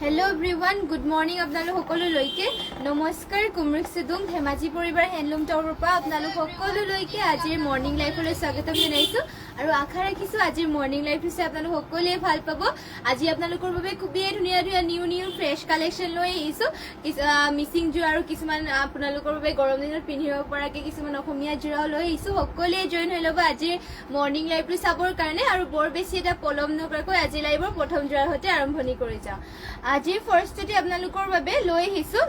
Hello everyone good morning আপোনালোক সকলোলৈকে নমস্কাৰ কুমৰিক সিদুম ধেমাজি পৰিবাৰ হেণ্ডলুম টাউনৰ পৰা আপোনালোক সকলোলৈকে আজিৰ মৰ্নিং লাইফলৈ স্বাগতম জনাইছো আৰু আশা ৰাখিছো আজিৰ মৰ্নিং লাইফটো চাই আপোনালোক সকলোৱে ভাল পাব আজি আপোনালোকৰ বাবে খুবেই ধুনীয়া ধুনীয়া নিউ ফ্ৰেছ কালেকশ্যন লৈ আহিছো মিচিং জোৰা আৰু কিছুমান আপোনালোকৰ বাবে গৰম দিনত পিন্ধিব পৰাকে কিছুমান অসমীয়া জোৰাও লৈ আহিছো সকলোৱে জয়েন হৈ ল'ব আজিৰ মৰ্নিং লাইফটো চাবৰ কাৰণে আৰু বৰ বেছি এটা পলম নকৰাকৈ আজি লাইভৰ প্ৰথম জোৰাৰ সৈতে আৰম্ভণি কৰি যাওঁ আজি ফাৰ্ষ্টতে আপোনালোকৰ বাবে লৈ আহিছো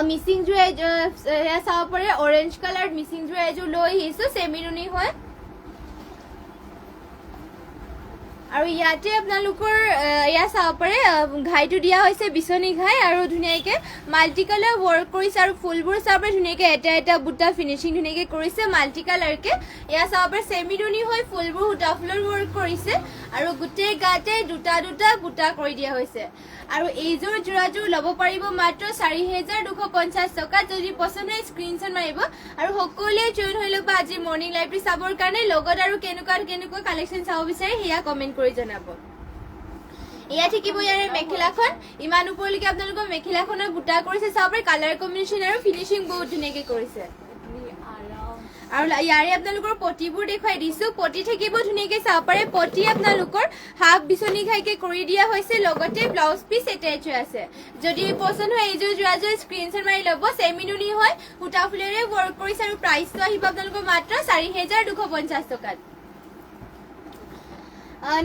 মিচিং জোৰা এয়া চাব পাৰে অৰেঞ্জ কালাৰ মিচিং জোৰা এযোৰ লৈ আহিছো চেমিনুনি হয় আৰু ইয়াতে আপোনালোকৰ এয়া চাব পাৰে ঘাইটো দিয়া হৈছে বিচনী ঘাই আৰু ধুনীয়াকে মাল্টি কালাৰ ৱৰ্ক কৰিছে আৰু ফুলবোৰ চাব পাৰে ধুনীয়াকে এটা এটা বুটা ফিনিচিং ধুনীয়াকে কৰিছে মাল্টি কালাৰকে এয়া চাব পাৰে চেমিনুনি হয় ফুলবোৰ সূতা ফুলৰ ৱৰ্ক কৰিছে আৰু গোটেই গাতে দুটা দুটা বুটা কৰি দিয়া হৈছে আৰু এইযোৰ জোৰাযোৰ ল'ব পাৰিব মাত্ৰ 4250 টকা যদি পছন্দ হয় স্ক্ৰীনশ্বট মাৰিব আৰু সকলোৱে জয়েন হৈ ল'ব আজি মৰ্নিং লাইভটো চাবৰ কাৰণে লগত আৰু কেনেকুৱা কালেকশ্যন চাব বিচাৰে সেয়া কমেণ্ট কৰি জনাব এয়া থাকিব ইয়াৰে মেখেলাখন ইমান ওপৰলৈকে আপোনালোকৰ মেখেলাখনৰ বুটা কৰিছে চাব পাৰে কালাৰ কম্বিনেশ্যন আৰু ফিনিচিং বহুত ধুনীয়াকে কৰিছে আৰু ইয়াৰে আপোনালোকৰ পটিবোৰ দেখুৱাই দিছো পটি থাকিব ধুনীয়াকে চাব পাৰে পটি আপোনালোকৰ হাফ বিচনী ঘাইকে কৰি দিয়া হৈছে লগতে ব্লাউজ পিচ এটাচ হৈ আছে যদি পছন্দ হয় এইযোৰ জোৰাযোৰ স্ক্ৰীনশ্বট মাৰি ল'ব চেমিনুনি হয় সূতা ফুলেৰে ৱৰ্ক কৰিছে আৰু প্ৰাইচটো আহিব আপোনালোকৰ মাত্ৰ 4250 টকাত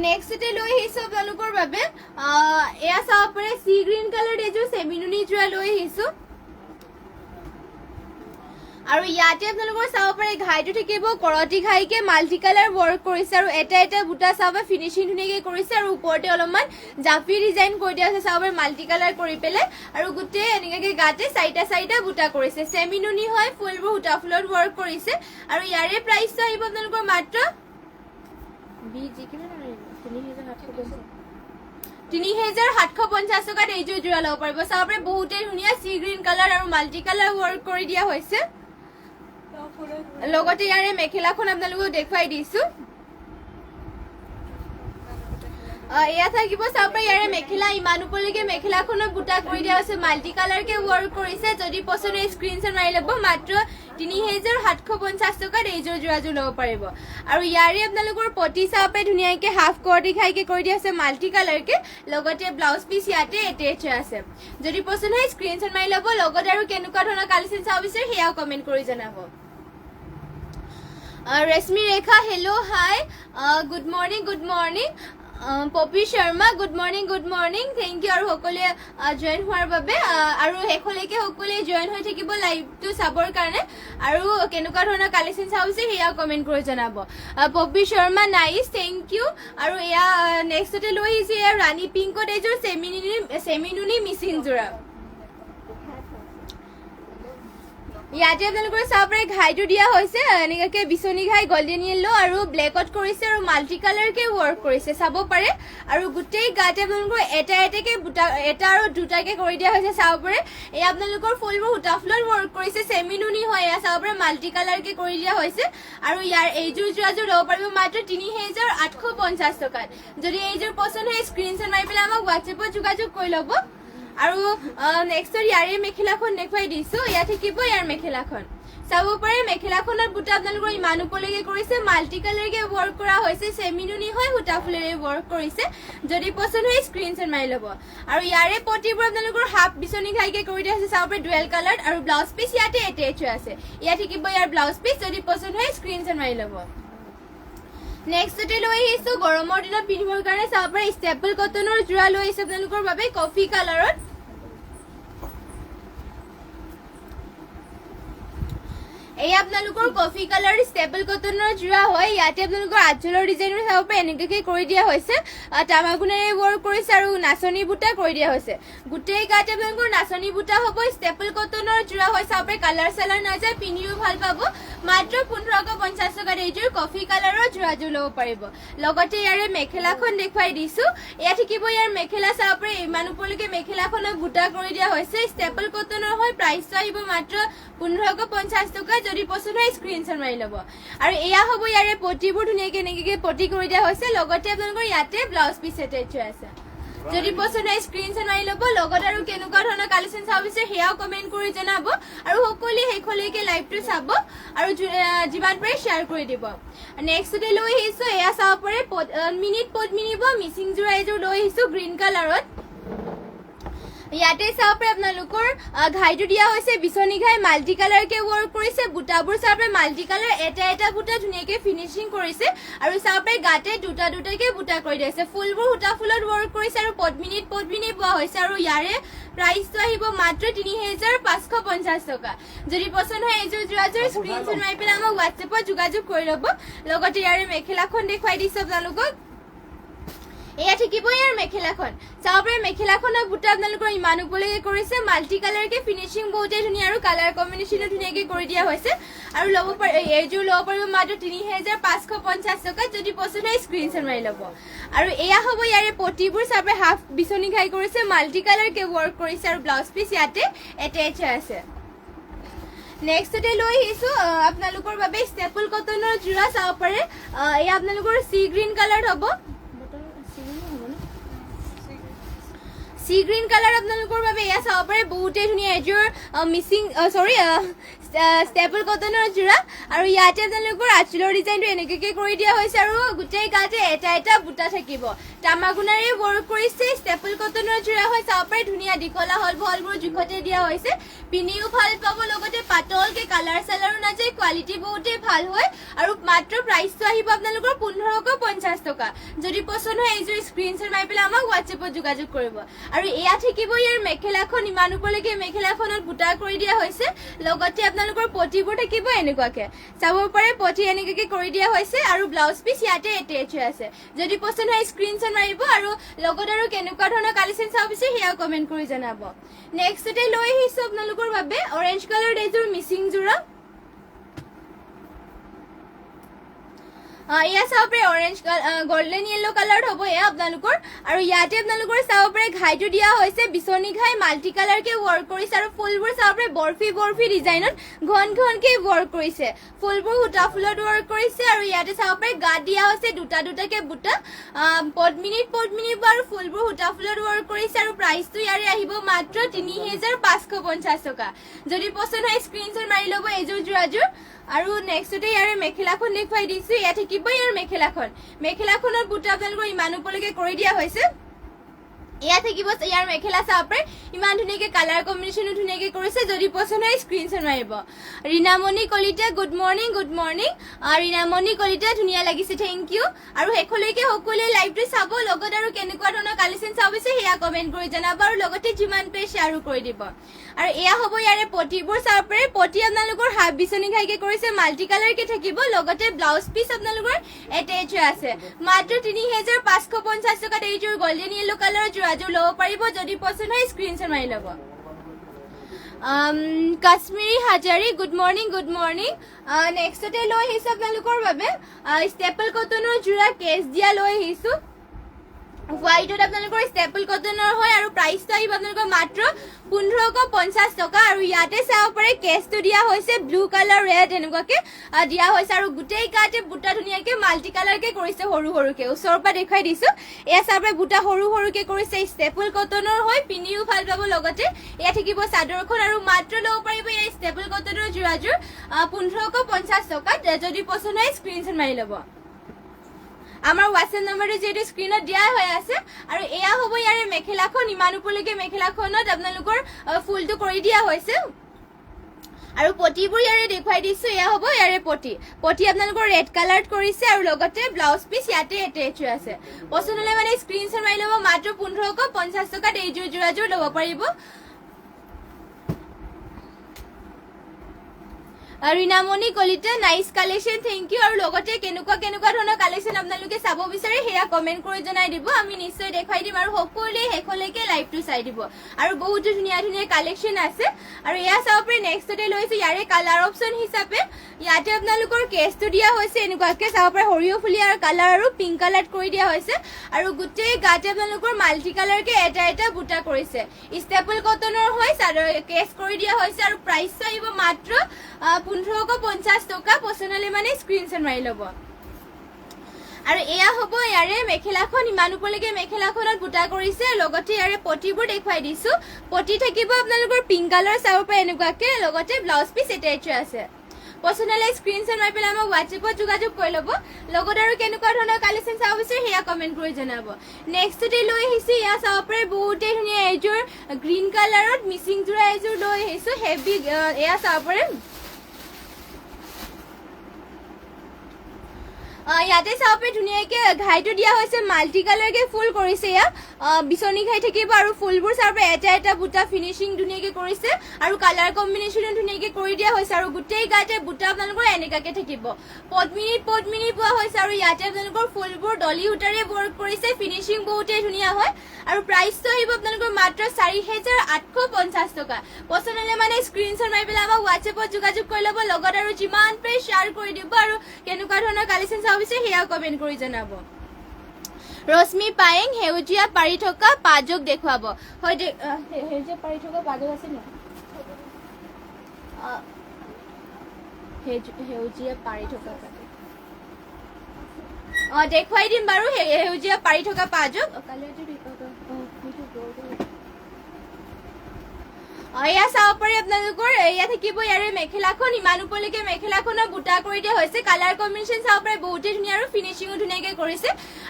নেক্সটতে লৈ আহিছো আপোনালোকৰ বাবে এয়া চাব পাৰে সি গ্ৰীণ কালাৰ এযোৰ চেমিনুনি জোৰা লৈ আহিছো আৰু ইয়াতে আপোনালোকৰ চাব পাৰে ঘাইটো থাকিব কৰতি ঘাইকে মাল্টি কালাৰ ৱৰ্ক কৰিছে আৰু এটা এটা বুটা চাব ফিনিচিং ধুনীয়াকে কৰিছে আৰু ওপৰতে অলপমান জাপি ডিজাইন কৰি দিয়া আছে চাব পাৰে মাল্টি কালাৰ কৰি পেলাই আৰু গোটেই এনেকে গাতে চাৰিটা বুটা কৰিছে চেমিনুনি হয় ফুলবোৰ সূতা ফুলত ৱৰ্ক কৰিছে আৰু ইয়াৰে প্ৰাইচটো আহিব আপোনালোকৰ মাত্ৰ 3750 টকাত এইযোৰ জোৰা ল'ব পাৰিব চাব পাৰে বহুতেই ধুনীয়া সি গ্ৰীণ কালাৰ আৰু মাল্টি কালাৰ ৱৰ্ক কৰি দিয়া হৈছে লগতে ইয়াৰে মেখেলাখন আপোনালোকক দেখুৱাই দিছো এয়া থাকিব চাব পাৰে ইয়াৰে মেখেলা ইমান ওপৰলৈকে মেখেলাখনৰ বুটা কৰি দিয়া হৈছে মাল্টি কালাৰকে ৱৰ্ক কৰিছে যদি পছন্দ হয় স্ক্ৰীনশ্বট মাৰি ল'ব মাত্ৰ 3750 টকাত এইযোৰ জোৰাযোৰ ল'ব পাৰিব আৰু ইয়াৰে আপোনালোকৰ পটি চাব পাৰে ধুনীয়াকে হাফ কৰতি খাইকে কৰি দিয়া আছে মাল্টি কালাৰকে লগতে ব্লাউজ পিচ ইয়াতে এটেচ আছে যদি পছন্দ হয় স্ক্ৰীনশ্বট মাৰি ল'ব লগতে আৰু কেনেকুৱা ধৰণৰ কালেকশ্যন চাব বিচাৰে সেয়াও কমেণ্ট কৰি জনাব Rashmi Rekha hello' hi good morning Poppy Sharma good morning thank you আৰু সকলোৱে জয়েন হোৱাৰ বাবে আৰু শেষলৈকে সকলোৱে জয়েন হৈ থাকিব লাইভটো চাবৰ কাৰণে আৰু কেনেকুৱা ধৰণৰ কালেকশ্যন চাব বিচাৰে সেয়া কমেণ্ট কৰি জনাব Popi Sharma nice thank you আৰু এয়া নেক্সটতে লৈ আহিছে এয়া ৰাণী পিংকত এযোৰ চেমিনুনি মিচিং জোৰা ইয়াতে আপোনালোকৰ চাব পাৰে ঘাইটো দিয়া হৈছে এনেকে বিচনী ঘাই গল্ডেন য়েল্লো আৰু ব্লেকত কৰিছে আৰু মাল্টি কালাৰকে ৱৰ্ক কৰিছে চাব পাৰে আৰু গোটেই গাতে আপোনালোকৰ এটা আৰু দুটাকে কৰি দিয়া হৈছে চাব পাৰে এয়া আপোনালোকৰ ফুলবোৰ সূতা ফুলত ৱৰ্ক কৰিছে চেমিনুনি হয় এয়া চাব পাৰে মাল্টি কালাৰকে কৰি দিয়া হৈছে আৰু ইয়াৰ এইযোৰ জোৰাযোৰ ল'ব পাৰিব মাত্ৰ 3850 টকাত যদি এইযোৰ পছন্দ হয় স্ক্ৰীনশ্বট মাৰি পেলাই আমাক হোৱাটছএপত যোগাযোগ কৰি ল'ব আৰু নেক্সটৰ ইয়াৰে মেখেলাখন দেখুৱাই দিছো ইয়াত থাকিব ইয়াৰ মেখেলাখন চাব পাৰে মেখেলাখনৰ বুটা আপোনালোকৰ ইমান ওপৰলৈকে কৰিছে মাল্টি কালাৰকে ৱৰ্ক কৰা হৈছে চেমিনুনি হয় সূতা ফুলেৰে ৱৰ্ক কৰিছে যদি পছন্দ হয় স্ক্ৰীনশ্বট মাৰি ল'ব আৰু ইয়াৰে পটিবোৰ আপোনালোকৰ হাফ বিচনী ঘাইকে কৰি দিয়া আছে চাব পাৰে ডুৱেল কালাৰ আৰু ব্লাউজ পিচ ইয়াতে এটেচ হৈ আছে ইয়াত থাকিব ইয়াৰ ব্লাউজ পিচ যদি পছন্দ হয় স্ক্ৰীনশ্বট মাৰি ল'ব নেক্সটতে লৈ আহিছো গৰমৰ দিনত পিন্ধিবৰ কাৰণে চাব পাৰে ষ্টেপল কটনৰ জোৰা লৈ আহিছো আপোনালোকৰ বাবে কফি কালাৰত এই আপোনালোকৰ কফি কালাৰ ষ্টেপল কটনৰ জোৰা হয় ইয়াতে আপোনালোকৰ আঁচলৰ ডিজাইনৰ চাব পাৰে এনেকৈ কৰি দিয়া হৈছে তামাগুনেৰে ৱৰ্ক কৰিছে আৰু নাচনী বুটা কৰি দিয়া হৈছে গোটেই গাতে আপোনালোকৰ নাচনী বুটা হ'ব ষ্টেপল কটনৰ জোৰা হয় চাব পাৰে কালাৰ চালাৰ নাযায় পিন্ধিও ভাল পাব মাত্ৰ 1550 টকাত এইযোৰ কফি কালাৰৰ জোৰাযোৰ ল'ব পাৰিব লগতে ইয়াৰে মেখেলাখন দেখুৱাই দিছো এয়া থাকিব ইয়াৰ মেখেলা চাব পাৰে ইমান ওপৰলৈকে মেখেলাখনক বুটা কৰি দিয়া হৈছে ষ্টেপল কটনৰ হয় প্ৰাইচটো আহিব মাত্ৰ 1550 টকা যদি পছন্দ হয় স্ক্ৰীনশ্বট মাৰি ল'ব আৰু এয়া হ'ব ইয়াৰে পটিবোৰ ধুনীয়াকে এনেকে পটি কৰি দিয়া হৈছে লগতে আপোনালোকৰ ইয়াতে ব্লাউজ পিচ এটেচ আছে যদি পছন্দ হয় স্ক্ৰীনশ্বট মাৰি ল'ব লগত আৰু কেনেকুৱা ধৰণৰ কালেকশ্যন চাব বিচাৰে সেয়াও কমেণ্ট কৰি জনাব আৰু সকলোৱে শেষলৈকে লাইভটো চাব আৰু যিমান পাৰে শ্বেয়াৰ কৰি দিব নেক্সটতে লৈ আহিছোঁ এয়া চাব পাৰে মিনিট পদ্মিনীব মিচিং যোৰা এযোৰ লৈ আহিছোঁ গ্ৰীণ কালাৰত ইয়াতে চাব পাৰে আপোনালোকৰ ঘাইটো দিয়া হৈছে বিচনী ঘাই মাল্টি কালাৰকে ৱৰ্ক কৰিছে বুটাবোৰ চাব পাৰে মাল্টি কালাৰ এটা বুটা ধুনীয়াকে ফিনিচিং কৰিছে আৰু চাব পাৰে গাতে দুটাকে বুটা কৰি দিছে ফুলবোৰ সূতা ফুলত ৱৰ্ক কৰিছে আৰু পদ্মিনী পোৱা হৈছে আৰু ইয়াৰে প্ৰাইচটো আহিব মাত্ৰ ৩৫৫০ টকা যদি পছন্দ হয় এযোৰ যোৰাযোৰ স্ক্ৰীনশ্বট মাৰি পেলাই আমাক হোৱাটছএপত যোগাযোগ কৰি ল'ব লগতে ইয়াৰে মেখেলাখন দেখুৱাই দিছোঁ আপোনালোকক এয়া থাকিব ইয়াৰ মেখেলাখন চাব পাৰে মেখেলাখনৰ বুটা আপোনালোকৰ ইমান উপলৈকে কৰিছে মাল্টি কালাৰকে ফিনিচিং বহুতেই ধুনীয়া আৰু কালাৰ কম্বিনেশ্যনো ধুনীয়াকে কৰি দিয়া হৈছে আৰু ল'ব পাৰে এইযোৰ ল'ব পাৰিব মাত্ৰ ৩৫৫০ টকা যদি পছন্দ হয় স্ক্ৰীনশ্বট মাৰি ল'ব আৰু এয়া হ'ব ইয়াৰে পটিবোৰ চাব পাৰে হাফ বিচনী ঘাই কৰিছে মাল্টি কালাৰকে ৱৰ্ক কৰিছে আৰু ব্লাউজ পিচ ইয়াতে এটেচ আছে নেক্সটতে লৈ আহিছোঁ আপোনালোকৰ বাবে ষ্টেপল কটনৰ যোৰা চাব পাৰে এয়া আপোনালোকৰ সি গ্ৰীণ কালাৰ হ'ব সি গ্ৰীণ কালাৰ আপোনালোকৰ বাবে এয়া চাব পাৰে বহুতেই ধুনীয়া এযোৰ মিচিং ষ্টেপল কটনৰ যোৰা আৰু ইয়াতে আপোনালোকৰ আঁচলৰ ডিজাইনটো এনেকৈ কৰি দিয়া হৈছে আৰু গোটেই গাতে এটা বুটা থাকিব তামাগুনাৰে ৱৰ্ক কৰিছে ষ্টেপল কটনৰ যোৰা হয় চাব পাৰে ধুনীয়া দীঘলা হলবোৰ জোখতে দিয়া হৈছে পিন্ধিও ভাল পাব লগতে পাতলকে কালাৰ চালাৰো নাযায় কোৱালিটি বহুতেই ভাল হয় আৰু মাত্ৰ প্ৰাইচটো আহিব আপোনালোকৰ ১৫৫০ টকা যদি পছন্দ হয় এইযোৰ স্ক্ৰীনশ্বট মাৰি পেলাই আমাক হোৱাটছএপত যোগাযোগ কৰিব আৰু এয়া থাকিব ইয়াৰ মেখেলাখন ইমান ওপৰলৈকে মেখেলাখনত বুটা কৰি দিয়া হৈছে লগতে আপোনালোকৰ পটিবোৰ থাকিব এনেকুৱাকে চাব পাৰে পটি এনেকৈ কৰি দিয়া হৈছে আৰু ব্লাউজ পিচ ইয়াতে এটেচ হৈ আছে যদি পছন্দ হয় স্ক্ৰীনশ্বট মাৰিব আৰু লগত আৰু কেনেকুৱা ধৰণৰ কালেকশ্যন চাব বিচাৰে সেয়াও কমেণ্ট কৰি জনাব নেক্সটতে লৈ আহিছোঁ আপোনালোকৰ বাবে অৰেঞ্জ কালাৰ এযোৰ মিচিং যোৰা এয়া চাব পাৰে অৰেঞ্জ গল্ডেন য়েল্লো কালাৰ হ'ব এয়া আপোনালোকৰ আৰু ইয়াতে আপোনালোকৰ চাব পাৰে ঘাইটো দিয়া হৈছে বিচনী ঘাই মাল্টি কালাৰকে ৱৰ্ক কৰিছে আৰু ফুলবোৰ চাব পাৰে বৰফি ডিজাইনত ঘনকে ৱৰ্ক কৰিছে ফুলবোৰ সূতা ফুলত ৱৰ্ক কৰিছে আৰু ইয়াতে চাব পাৰে গাত দিয়া হৈছে দুটাকে বুটা পদ্মিনী আৰু ফুলবোৰ সূতা ফুলত ৱৰ্ক কৰিছে আৰু প্ৰাইচটো ইয়াৰে আহিব মাত্ৰ ৩৫৫০ টকা যদি পছন্দ হয় স্ক্ৰীনশ্বট মাৰি ল'ব এইযোৰ যোৰাযোৰ আৰু নেক্সটতে ইয়াৰে মেখেলাখন দেখুৱাই দিছোঁ এয়া থাকিব ইয়াৰ মেখেলাখনৰ বুটা আপোনালোকৰ ইমান ওপৰলৈকে কৰি দিয়া হৈছে এয়া থাকিব ইয়াৰ মেখেলা চাব পাৰে ইমান ধুনীয়াকে কালাৰ কম্বিনেশ্যনো ধুনীয়াকে কৰিছে যদি পছন্দ হয় স্ক্ৰীনশ্বট মাৰিব ৰীনামণি কলিতা গুড মৰ্ণিং ৰীনামণি কলিতা ধুনীয়া লাগিছে থেংক ইউ আৰু শেষলৈকে সকলোৱে লাইভটো চাব লগত আৰু কেনেকুৱা ধৰণৰ কালেকশ্যন চাব বিচাৰে সেয়া কমেণ্ট কৰি জনাব আৰু লগতে যিমান পাৰে শ্বেয়াৰো কৰি দিব আৰু এয়া হ'ব ইয়াৰে পটিবোৰ চাব পাৰে পটি আপোনালোকৰ হাফ বিচনী ঘাইকে কৰিছে মাল্টি কালাৰকে থাকিব লগতে ব্লাউজ পিচ আপোনালোকৰ এটেচ হৈ আছে মাত্ৰ ৩৫৫০ টকাত এইযোৰ গল্ডেন য়েল্লো কালাৰৰ যোৰাযোৰ ল'ব পাৰিব যদি পছন্দ হয় স্ক্ৰীনশ্বট মাৰি ল'ব কাশ্মীৰী হাজাৰী গুড মৰ্ণিং নেক্সটতে লৈ আহিছোঁ আপোনালোকৰ বাবে ষ্টেপল কটনৰ যোৰা কেছ দিয়া লৈ আহিছোঁ হোৱাইটত আপোনালোকৰ ষ্টেপল কটনৰ হয় আৰু প্ৰাইচটো আহিব আপোনালোকৰ মাত্ৰ ১৫৫০ টকা আৰু ইয়াতে চাব পাৰে কেছটো দিয়া হৈছে ব্লু কালাৰ ৰেড এনেকুৱাকে দিয়া হৈছে আৰু গোটেই গাতে বুটা ধুনীয়াকে মাল্টি কালাৰকে কৰিছে সৰুকে ওচৰৰ পৰা দেখুৱাই দিছোঁ এয়া চাব পাৰে বুটা সৰুকে কৰিছে ষ্টেপল কটনৰ হয় পিন্ধিও ভাল পাব লগতে এয়া থাকিব চাদৰখন আৰু মাত্ৰ ল'ব পাৰিব এই ষ্টেপল কটনৰ যোৰাযোৰ ১৫৫০ টকাত যদি পছন্দ হয় স্ক্ৰীনশ্বট মাৰি ল'ব আমাৰ হোৱাটছএপ নম্বৰটো যিহেতু স্ক্ৰীনত দিয়া হৈ আছে আৰু এয়া হ'ব ইয়াৰে মেখেলাখন ইমান ওপৰলৈকে মেখেলাখনত আপোনালোকৰ ফুলটো কৰি দিয়া হৈছে আৰু পটিবোৰ ইয়াৰে দেখুৱাই দিছোঁ এয়া হ'ব ইয়াৰে পটি আপোনালোকৰ ৰেড কালাৰত কৰিছে আৰু লগতে ব্লাউজ পিচ ইয়াতে এটেচ হৈ আছে পছন্দ হ'লে মানে স্ক্ৰীনশ্বট মাৰি ল'ব মাত্ৰ ১৫৫০ টকাত এইযোৰ যোৰাযোৰ ল'ব পাৰিব Reenamoni Kalita nice collection thank you আৰু লগতে কেনেকুৱা ধৰণৰ কালেকশ্যন আপোনালোকে চাব বিচাৰে সেয়া কমেণ্ট কৰি জনাই দিব আমি নিশ্চয় দেখাই দিম আৰু সকলোৱে শেষলৈকে লাইভটো চাই দিব আৰু বহুতো ধুনীয়া কালেকশ্যন আছে আৰু এয়া চাব পাৰে নেক্সটতে লৈছোঁ ইয়াৰে কালাৰ অপশ্যন হিচাপে ইয়াতে আপোনালোকৰ কেছটো দিয়া হৈছে এনেকুৱাকে চাব পাৰে সৰিয়হ ফুলীয়া কালাৰ আৰু পিংক কালাৰত কৰি দিয়া হৈছে আৰু গোটেই গাতে আপোনালোকৰ মাল্টি কালাৰকে এটা বুটা কৰিছে ষ্টেপল কটনৰ হয় কেছ কৰি দিয়া হৈছে আৰু প্ৰাইচটো আহিব মাত্ৰ ১৫৫০ টকা পছন্দ হ'লে মানে স্ক্ৰীনশ্বট মাৰি ল'ব আৰু এয়া হ'ব ইয়াৰে মেখেলাখন ইমান ওপৰলৈকে মেখেলাখনত বুটা কৰিছে লগতে ইয়াৰে পটিবোৰ দেখুৱাই দিছো পটি থাকিব আপোনালোকৰ পিংক কালাৰ চাব পাৰে এনেকুৱাকে লগতে ব্লাউজ পিচ এটাচ আছে পছন্দ হ'লে স্ক্ৰীনশ্বট মাৰি পেলাই আমাক হোৱাটছএপত যোগাযোগ কৰি ল'ব লগত আৰু কেনেকুৱা ধৰণৰ কালেকশ্যন চাব বিচাৰে সেয়া কমেণ্ট কৰি জনাব নেক্সটতে লৈ আহিছো এয়া চাব পাৰে বহুতেই ধুনীয়া এযোৰ গ্ৰীণ কালাৰত মিচিং যোৰা এযোৰ লৈ আহিছো হেভি এয়া চাব পাৰে ইয়াতে চাব পাৰে ধুনীয়াকে ঘাইটো দিয়া হৈছে মাল্টি কালাৰকে ফুল কৰিছে এয়া বিচনী ঘাই থাকিব আৰু ফুলবোৰ চাব পাৰে এটা এটা বুটা ফিনিচিং ধুনীয়াকে কৰিছে আৰু কালাৰ কম্বিনেশ্যনো ধুনীয়াকে কৰি দিয়া হৈছে আৰু গোটেই গাতে বুটা আপোনালোকৰ এনেকাকে থাকিব পদ্মিনী পোৱা হৈছে আৰু ইয়াতে আপোনালোকৰ ফুলবোৰ ডলি সূতাৰে ৱৰ্ক কৰিছে ফিনিচিং বহুতেই ধুনীয়া হয় আৰু প্ৰাইচটো আহিব আপোনালোকৰ মাত্ৰ 4,850 টকা পছন্দ হ'লে মানে স্ক্ৰীনশ্বট মাৰি পেলাই আমাক হোৱাটছএপত যোগাযোগ কৰি ল'ব লগত আৰু যিমান পাৰে শ্বেয়াৰ কৰি দিব আৰু কেনেকুৱা ধৰণৰ কালেকশ্যন চাব বিচাৰে সেয়া কমেণ্ট কৰি জনাব ৰশ্মি পায়েং সেউজীয়া পাৰি থকা পাজক দেখুৱাব হয় সেউজীয়া পাৰি থকা পাজক আছে নেকি সেউজীয়া পাৰি থকা দেখুৱাই দিম বাৰু সেউজীয়া পাৰি থকা পাজক এয়া চাব পাৰে আপোনালোকৰ এয়া থাকিব ইয়াৰে মেখেলাখন ইমান ওপৰলৈকে মেখেলাখনৰ বুটা কৰি দিয়া হৈছে কালাৰ কম্বিনেশ্যন চাব পাৰে বহুতেই ধুনীয়া আৰু ফিনিচিঙো ধুনীয়াকে কৰিছে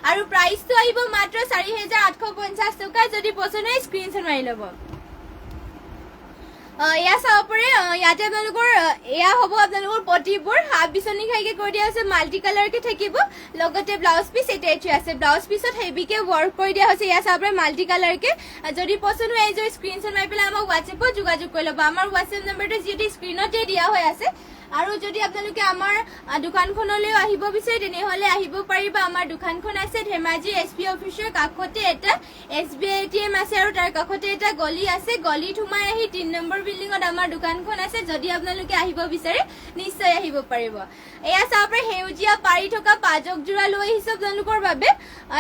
আৰু প্ৰাইচটো আহিব মাত্ৰ 4,850 টকা যদি পছন্দ হয় স্ক্ৰীনশ্বট মাৰি ল'ব এয়া চাব পাৰে ইয়াতে আপোনালোকৰ এয়া হ'ব আপোনালোকৰ পটিবোৰ হাফ বিচনী খাইকে কৰি দিয়া হৈছে মাল্টি কালাৰকে থাকিব লগতে ব্লাউজ পিচ এটাচ আছে ব্লাউজ পিচত হেভিকে ৱৰ্ক কৰি দিয়া হৈছে এয়া চাব পাৰে মাল্টি কালাৰকে যদি পছন্দ হয় এযোৰ স্ক্ৰীনশ্বট মাৰি পেলাই আমাক হোৱাটছএপত যোগাযোগ কৰি ল'ব আমাৰ হোৱাটছএপ নম্বৰটো যিহেতু স্ক্ৰীনতে দিয়া হৈ আছে আৰু যদি আপোনালোকে আমাৰ দোকানখনলৈ আহিব বিচাৰে তেনেহ'লে আহিব পাৰিব আমাৰ দোকানখন আছে ধেমাজি এছপি অফিচৰ কাষতে এটা SBI ATM আছে আৰু তাৰ কাষতে এটা গলি আছে গলিত সোমাই আহি 3 নম্বৰ বিল্ডিঙত আমাৰ দোকানখন আছে যদি আপোনালোকে আহিব বিচাৰে নিশ্চয় আহিব পাৰিব এয়া চাব পাৰে সেউজীয়া পাৰি থকা পাজক যোৰা লৈ আহিছো আপোনালোকৰ বাবে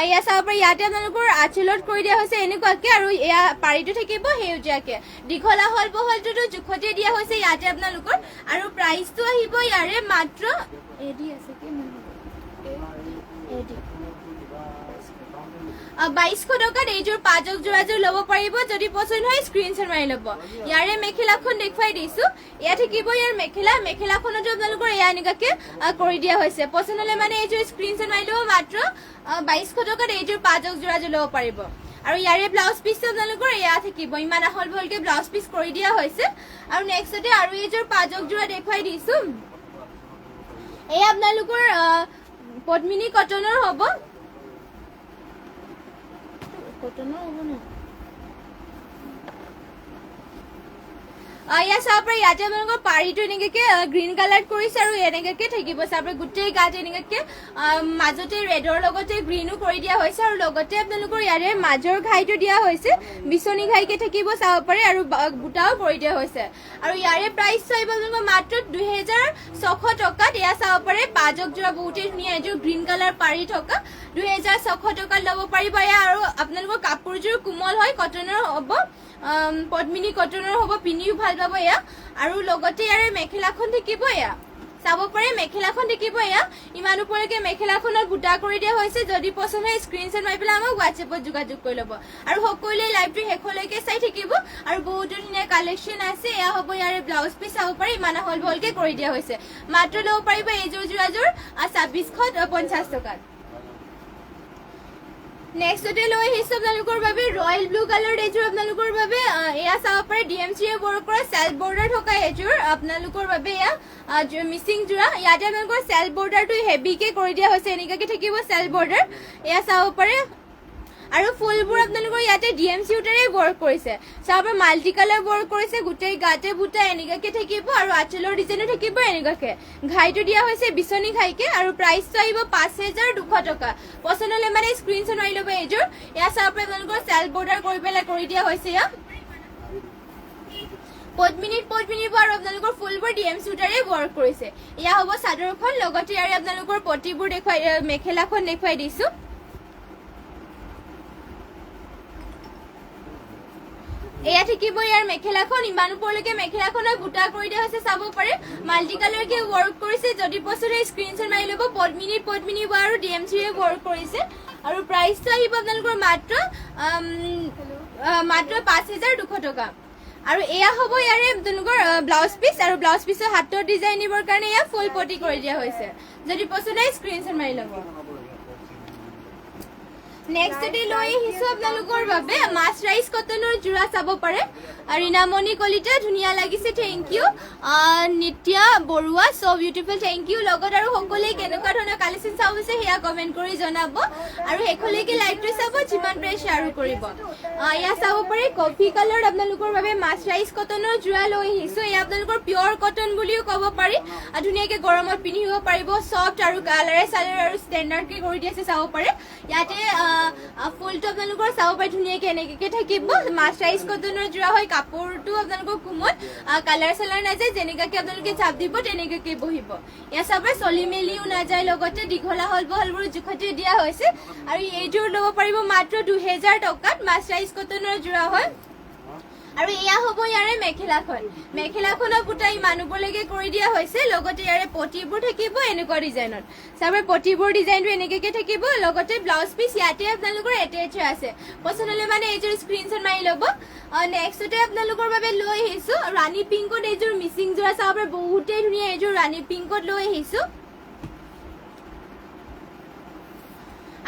এয়া চাব পাৰে ইয়াতে আপোনালোকৰ আঁচলত কৰি দিয়া হৈছে এনেকুৱাকে আৰু এয়া পাৰিটো থাকিব সেউজীয়াকে দীঘল আহল বহলটোতো জোখতে দিয়া হৈছে ইয়াতে আপোনালোকৰ আৰু প্ৰাইচ আহিব ইয়াৰে মাত্ৰ এডি আছে কি 2200 টকাত এইযোৰ পাজক যোৰাযোৰ ল'ব পাৰিব যদি পছন্দ হয় স্ক্ৰীনশ্বট মাৰি ল'ব ইয়াৰে মেখেলাখন দেখুৱাই দিছো এয়া থাকিব ইয়াৰ মেখেলাখনতো আপোনালোকৰ এয়া এনেকাকে কৰি দিয়া হৈছে পছন্দ হ'লে মানে এইযোৰ স্ক্ৰীনশ্বট মাৰি ল'ব মাত্ৰ 2200 টকাত এইযোৰ পাজক যোৰাযোৰ ল'ব পাৰিব আৰু ইয়াৰে ব্লাউজ পিচটো আপোনালোকৰ এয়া থাকিব ইমান আহল বহলকে ব্লাউজ পিচ কৰি দিয়া হৈছে আৰু নেক্সটতে আৰু এইযোৰ পাজক যোৰা দেখুৱাই দিছো এয়া আপোনালোকৰ পদ্মিনী কটনৰ হ'ব না এয়া চাব পাৰে ইয়াতে আপোনালোকৰ পাৰিটো এনেকে গ্ৰীণ কালাৰ কৰিছে আৰু এনেকে থাকিব চাব পাৰে গোটেই গাত এনেকে মাজতে ৰেডৰ লগতে গ্ৰীণো কৰি দিয়া হৈছে আৰু লগতে আপোনালোকৰ ইয়াৰে মাজৰ ঘাইটো দিয়া হৈছে বিচনী ঘাইকে থাকিব চাব পাৰে আৰু বুটাও কৰি দিয়া হৈছে আৰু ইয়াৰে প্ৰাইচ চাইব আপোনালোকৰ মাত্ৰ 2,600 টকাত এয়া চাব পাৰে পাজক যোৰা বহুতেই ধুনীয়া এযোৰ গ্ৰীণ কালাৰ পাৰি থকা 2,600 টকাত ল'ব পাৰিব এয়া আৰু আপোনালোকৰ কাপোৰযোৰ কোমল হয় কটনৰ হ'ব পদ্মিনী কটনৰ হ'ব পিন্ধিও ভাল পাব এয়া আৰু লগতে ইয়াৰে মেখেলাখন থাকিব এয়া চাব পাৰে মেখেলাখন থাকিব এয়া ইমান ওপৰলৈকে মেখেলাখনত বুটা কৰি দিয়া হৈছে যদি পছন্দ হয় স্ক্ৰীনশ্বট মাৰি পেলাই আমাক হোৱাটছএপত যোগাযোগ কৰি ল'ব আৰু সকলোৱে লাইভটো শেষলৈকে চাই থাকিব আৰু বহুতো ধুনীয়া কালেকশ্যন আছে এয়া হ'ব ইয়াৰে ব্লাউজ পিচ চাব পাৰে ইমান আহল বহলকে কৰি দিয়া হৈছে মাত্ৰ ল'ব পাৰিব এইযোৰ যোৰাযোৰ 2,650 টকাত নেক্সটতে লৈ আহিছো আপোনালোকৰ বাবে ৰয়েল ব্লু কালাৰ এযোৰ আপোনালোকৰ বাবে এয়া চাব পাৰে DMC এ ৱৰ্ক কৰা সেল্ফ বৰ্ডাৰ থকা এযোৰ আপোনালোকৰ বাবে এয়া মিচিং যোৰা ইয়াতে আপোনালোকৰ সেল্ফ বৰ্ডাৰটো হেভিকে কৰি দিয়া হৈছে এনেকাকে থাকিব সেল্ফ বৰ্ডাৰ এয়া চাব পাৰে আৰু ফুলবোৰ আপোনালোকৰ ইয়াতে DMC উটাৰে ৱৰ্ক কৰিছে চাব পাৰে মাল্টি কালাৰ ৱৰ্ক কৰিছে গোটেই গাতে বুটা এনেকাকে থাকিব আৰু আঁচলৰ ডিজাইনো থাকিব এনেকাকে ঘাইটো দিয়া হৈছে বিচনী ঘাইকে আৰু প্ৰাইচটো আহিব 5,200 টকা পছন্দ হ'লে মানে স্ক্ৰীনশ্বট মাৰি ল'ব এইযোৰ এয়া চাব পাৰে আপোনালোকৰ সেল্ফ বৰ্ডাৰ কৰি পেলাই কৰি দিয়া হৈছে এয়া পদ্মিনী আৰু আপোনালোকৰ ফুলবোৰ DMC উটাৰে ৱৰ্ক কৰিছে এয়া হ'ব চাদৰখন লগতে ইয়াৰে আপোনালোকৰ পটিবোৰ দেখুৱাই মেখেলাখন দেখুৱাই দিছো এয়া থাকিব ইয়াৰ মেখেলাখন ইমান ওপৰলৈকে মেখেলাখনৰ বুটা কৰি দিয়া হৈছে চাব পাৰে মাল্টি কালাৰকে ৱৰ্ক কৰিছে যদি পছন্দ হয় স্ক্ৰীনশ্বট মাৰি ল'ব পদ্মিনী ৱা আৰু DMC য়ে ৱৰ্ক কৰিছে আৰু প্ৰাইচটো আহিব আপোনালোকৰ মাত্ৰ 5200 টকা আৰু এয়া হ'ব ইয়াৰে আপোনালোকৰ ব্লাউজ পিচ আৰু ব্লাউজ পিচৰ হাতৰ ডিজাইন দিবৰ কাৰণে এয়া ফুল পটি কৰি দিয়া হৈছে যদি পছন্দ হয় স্ক্ৰীনশ্বট মাৰি ল'ব নেক্সট ডে লৈ আহিছো আপোনালোকৰ বাবে মাছৰাইজ কটনৰ জোৰা চাব পাৰে ৰীনামণি কলিতা ধুনীয়া লাগিছে thank you Nitya Baruah so beautiful thank you লগত আৰু সকলোৱে কেনেকুৱা ধৰণৰ কালেকশ্যন চাব হৈছে সেয়া কমেণ্ট কৰি জনাব আৰু শেষলৈকে লাইভটো চাব যিমান পাৰে শ্বেয়াৰো কৰিব এয়া চাব পাৰে কফি কালাৰ আপোনালোকৰ বাবে মাছৰাইজ কটনৰ জোৰা লৈ আহিছো এয়া আপোনালোকৰ পিয়ৰ কটন বুলিও ক'ব পাৰি ধুনীয়াকৈ গৰমত পিন্ধিব পাৰিব সফ্ট আৰু কালাৰে চালাৰ আৰু ষ্টেণ্ডাৰ্ডকৈ কৰি দিছে চাব পাৰে ইয়াতে ফুলটো আপোনালোকৰ চাব পাৰে ধুনীয়াকৈ এনেকৈ থাকিব মাছৰাইজ কটনৰ জোৰা হয় কাপোৰটো আপোনালোকৰ কোমল কালাৰ চালাৰ নাযায় যেনেকুৱাকৈ আপোনালোকে চাপ দিব তেনেকুৱাকৈ বহিব এয়া চাব পাৰে চলি মেলিও নাযায় লগতে দীঘলা হল বহলবোৰ জোখতে দিয়া হৈছে আৰু এইযোৰ ল'ব পাৰিব মাত্ৰ 2000 টকাত মাছৰাইজ কটনৰ জোৰা হয় আৰু এয়া হ'ব ইয়াৰে মেখেলাখনৰ বুটা ইমান ওপৰলৈকে কৰি দিয়া হৈছে লগতে ইয়াৰে পটিবোৰ থাকিব এনেকুৱা ডিজাইনত চাবে পটিবোৰ ডিজাইনটো এনেকৈ থাকিব লগতে ব্লাউজ পিচ ইয়াতে আপোনালোকৰ এটেচ আছে পছন্দ হ'লে মানে এইযোৰ স্ক্ৰীনশ্বট মাৰি ল'ব নেক্সটতে আপোনালোকৰ বাবে লৈ আহিছো ৰাণী পিংকত এইযোৰ মিচিং যোৰা চাব পাৰে বহুতেই ধুনীয়া এইযোৰ ৰাণী পিংকত লৈ আহিছো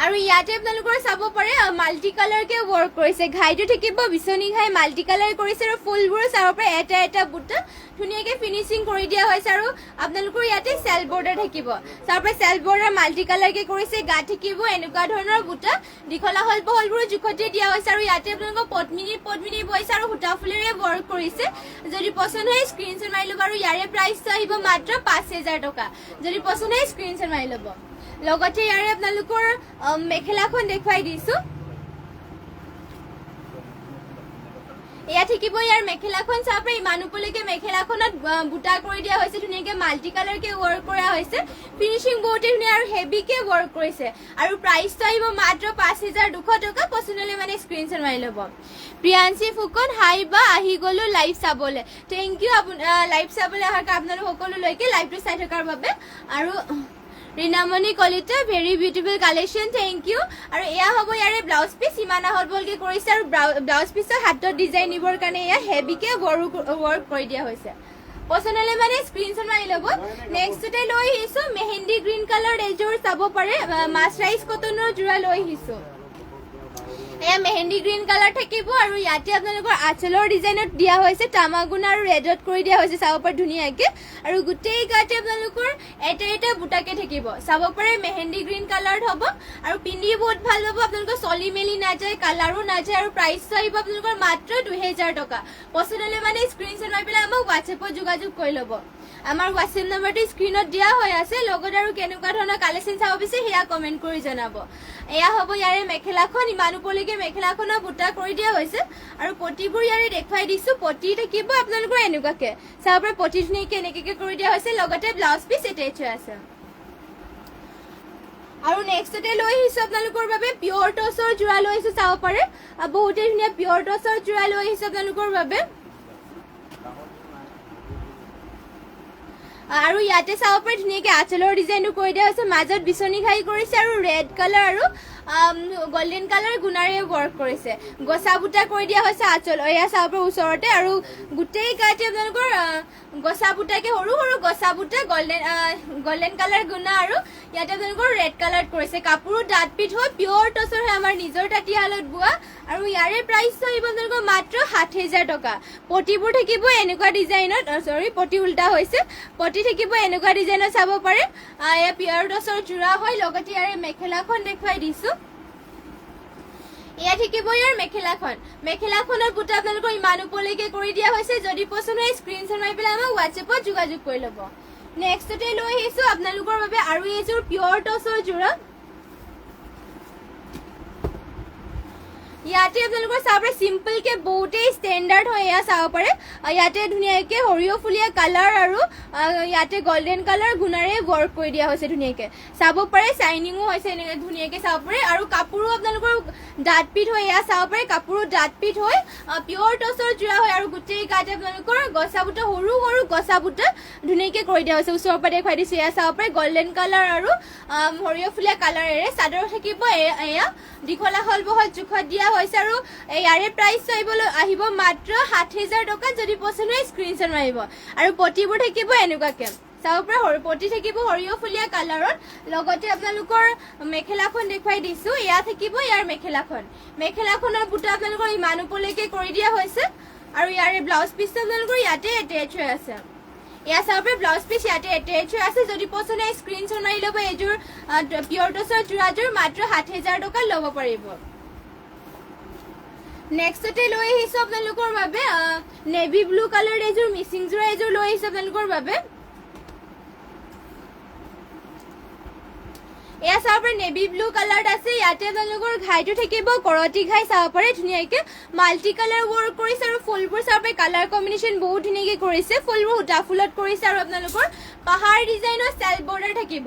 আৰু ইয়াতে আপোনালোকৰ চাব পাৰে মাল্টি কালাৰকে ৱৰ্ক কৰিছে ঘাইটো থাকিব বিচনী ঘাই মাল্টি কালাৰ কৰিছে আৰু ফুলবোৰ চাব পাৰে এটা বুটা ধুনীয়াকৈ ফিনিচিং কৰি দিয়া হৈছে আৰু আপোনালোকৰ ইয়াতে চেল বৰ্ডাৰ থাকিব চাব পাৰে চেল বৰ্ডাৰ মাল্টি কালাৰকে কৰিছে গা থাকিব এনেকুৱা ধৰণৰ বুটা দীঘলা হল বহলবোৰ জোখতে দিয়া হৈছে আৰু ইয়াতে আপোনালোকৰ পদ্মিনী বৈছে আৰু সূতা ফুলেৰে ৱৰ্ক কৰিছে যদি পছন্দ হয় স্ক্ৰীনশ্বট মাৰি ল'ব আৰু ইয়াৰে প্ৰাইচটো আহিব মাত্ৰ 5000 টকা যদি পছন্দ হয় স্ক্ৰীনশ্বট মাৰি ল'ব লগতে ইয়াৰে আপোনালোকৰ মেখেলাখন দেখুৱাই দিছো এয়া থাকিব ইয়াৰ মেখেলাখন চাব পাৰে ইমান ওপৰলৈকে মেখেলাখনত বুটা কৰি দিয়া হৈছে ধুনীয়াকৈ মাল্টি কালাৰকে ৱৰ্ক কৰা হৈছে ফিনিচিং বহুতেই ধুনীয়া আৰু হেভিকে ৱৰ্ক কৰিছে আৰু প্ৰাইচটো আহিব মাত্ৰ 5200 টকা পছন্দ হ'লে মানে স্ক্ৰীনশ্বট মাৰি ল'ব প্ৰিয়াঞ্চি ফুকন হাই বা আহি গ'লো লাইভ চাবলৈ থেংক ইউ লাইভ চাবলৈ অহাৰ কাৰণে আপোনালোক সকলোলৈকে লাইভটো চাই থকাৰ বাবে আৰু Reenamoni Kalita very beautiful collection thank you আৰু এয়া হ'ব ইয়াৰে ব্লাউজ পিচ ইমান আহল বহলকৈ কৰিছে আৰু ব্লাউজ পিচৰ হাতত ডিজাইন দিবৰ কাৰণে এয়া হেভিকে ৱৰ্ক কৰি দিয়া হৈছে পছন্দ হ'লে মানে স্ক্ৰীনশ্বট মাৰি ল'ব নেক্সটতে লৈ আহিছো মেহেন্দি গ্ৰীণ কালাৰ এযোৰ চাব পাৰে মাছৰাইজ কটনৰ জোৰা লৈ আহিছো এয়া মেহেন্দি গ্ৰীণ কালাৰ থাকিব আৰু ইয়াতে আপোনালোকৰ আঁচলৰ ডিজাইনত দিয়া হৈছে তামাগুনা আৰু ৰেডত কৰি দিয়া হৈছে চাব পাৰে ধুনীয়াকৈ আৰু গোটেই গাতে আপোনালোকৰ এটা বুটাকে থাকিব চাব পাৰে মেহেন্দি গ্ৰীণ কালাৰত হ'ব আৰু পিন্ধি বহুত ভাল পাব আপোনালোকৰ চলি মেলি নাযায় কালাৰো নাযায় আৰু প্ৰাইচটো আহিব আপোনালোকৰ মাত্ৰ 2000 টকা পছন্দ হ'লে মানে স্ক্ৰীনশ্বট মাৰি পেলাই আমাক হোৱাটছএপত যোগাযোগ কৰি ল'ব আমাৰ হোৱাটছএপ নম্বৰটো স্ক্ৰীনত দিয়া হৈ আছে লগত আৰু কেনেকুৱা ধৰণৰ কালেকশ্যন চাব বিচাৰে সেয়া কমেণ্ট কৰি জনাব এয়া হ'ব ইয়াৰে মেখেলাখন ইমান ওপৰলৈকে মেখেলাখনৰ বুটা কৰি দিয়া হৈছে আৰু পটিবোৰ ইয়াৰে দেখুৱাই দিছো পটি থাকিব আপোনালোকৰ এনেকুৱাকৈ চাব পাৰে পটি ধুনীয়াকৈ এনেকৈ কৰি দিয়া হৈছে লগতে ব্লাউজ পিচ এটেচ হৈ আছে আৰু নেক্সটতে লৈ আহিছো আপোনালোকৰ বাবে পিয়ৰ টচৰ জোৰা লৈ আহিছো চাব পাৰে বহুতেই ধুনীয়া পিয়ৰ টচৰ জোৰা লৈ আহিছো আপোনালোকৰ বাবে আৰু ইয়াতে চাব পাৰে ধুনীয়াকৈ আঁচলৰ ডিজাইনটো কৰি দিয়া হৈছে মাজত বিচনী ঘাই কৰিছে আৰু ৰেড কালাৰ আৰু গোল্ডেন কালাৰ গুণাৰে ৱৰ্ক কৰিছে গছা বুটা কৰি দিয়া হৈছে আঁচল এয়া চাব পাৰে ওচৰতে আৰু গোটেই গাতে আপোনালোকৰ গছা বুটাকে সৰু গছা বুটা গোল্ডেন কালাৰ গুণা আৰু ইয়াতে আপোনালোকৰ ৰেড কালাৰ কৰিছে কাপোৰো ডাঠ পিঠ হয় পিয়ৰ টচৰ হয় আমাৰ নিজৰ তাঁতীশালত বোৱা আৰু ইয়াৰে প্ৰাইচটো আহিব আপোনালোকৰ মাত্ৰ 7000 টকা পটিবোৰ থাকিব এনেকুৱা ডিজাইনত পটি উল্টা হৈছে পটি থাকিব এনেকুৱা ডিজাইনত চাব পাৰে এয়া পিয়ৰ টচৰ জোৰা হয় লগতে ইয়াৰে মেখেলাখন দেখুৱাই দিছো এয়া থাকিব ইয়াৰ মেখেলাখনৰ বুটা আপোনালোকৰ ইমান ওপৰলৈকে কৰি দিয়া হৈছে যদি পছন্দ হয় স্ক্ৰীনশ্বট মাৰি পেলাই আমাক হোৱাটছএপত যোগাযোগ কৰি ল'ব নেক্সটতে লৈ আহিছো আপোনালোকৰ বাবে আৰু এইযোৰ পিয়ৰ টচৰ জোৰা ইয়াতে আপোনালোকৰ চাব পাৰে চিম্পলকে বহুতেই ষ্টেণ্ডাৰ্ড হয় এয়া চাব পাৰে ইয়াতে ধুনীয়াকে সৰিয়হফুলীয়া কালাৰ আৰু ইয়াতে গল্ডেন কালাৰ গুণাৰে ৱৰ্ক কৰি দিয়া হৈছে ধুনীয়াকে চাব পাৰে চাইনিঙো হৈছে এনেকৈ ধুনীয়াকে চাব পাৰে আৰু কাপোৰো আপোনালোকৰ ডাঠ পিঠ হয় এয়া চাব পাৰে কাপোৰো ডাঠ পিঠ হয় পিয়ৰ টচৰ যোৰা হয় আৰু গোটেই গাতে আপোনালোকৰ গছা বুটা সৰু সৰু গছা বুটা ধুনীয়াকে কৰি দিয়া হৈছে ওচৰৰ পৰা দেখুৱাই দিছো এয়া চাব পাৰে গল্ডেন কালাৰ আৰু সৰিয়হফুলীয়া কালাৰেৰে চাদৰ থাকিব এয়া দীঘলা হল বহল জোখত দিয়া হৈছে আৰু ইয়াৰে প্ৰাইচ আহিব মাত্ৰ 60,000 টকা যদি পচন্দ হয় স্ক্ৰীনশ্বট মাৰিব আৰু পটিবোৰ থাকিব এনেকুৱাকে চাব পাৰে পটি থাকিব সৰিয়হফুলীয়া কালাৰত লগতে আপোনালোকৰ মেখেলাখন দেখুৱাই দিছো এয়া থাকিব ইয়াৰ মেখেলাখনৰ বুটা আপোনালোকৰ ইমান ওপৰলৈকে কৰি দিয়া হৈছে আৰু ইয়াৰে ব্লাউজ পিচটো আপোনালোকৰ ইয়াতে এটেচ হৈ আছে এয়া চাব পাৰে ব্লাউজ পিচ ইয়াতে এটেচ হৈ আছে যদি পচন্দ হয় স্ক্ৰীনশ্বট মাৰি ল'ব এইযোৰ পিয়ৰ টচৰ যোৰাযোৰ মাত্ৰ 60,000 টকা ল'ব পাৰিব নেক্সটতে লৈ আহিছো আপোনালোকৰ বাবে নেভি ব্লু কালাৰ এযোৰ মিচিং যোৰা এযোৰ লৈ আহিছো আপোনালোকৰ বাবে এয়া চাব পাৰে নেভি ব্লু কালাৰ আছে ইয়াতে আপোনালোকৰ ঘাইটো থাকিব কৰতি ঘাই চাব পাৰে ধুনীয়াকে মাল্টি কালাৰ ৱৰ্ক কৰিছে আৰু ফুলবোৰ চাব পাৰে কালাৰ কম্বিনেশ্যন বহুত ধুনীয়াকে কৰিছে ফুলবোৰ সূতা ফুলত কৰিছে আৰু আপোনালোকৰ পাহাৰ ডিজাইনৰ চেল্ফ বৰ্ডাৰ থাকিব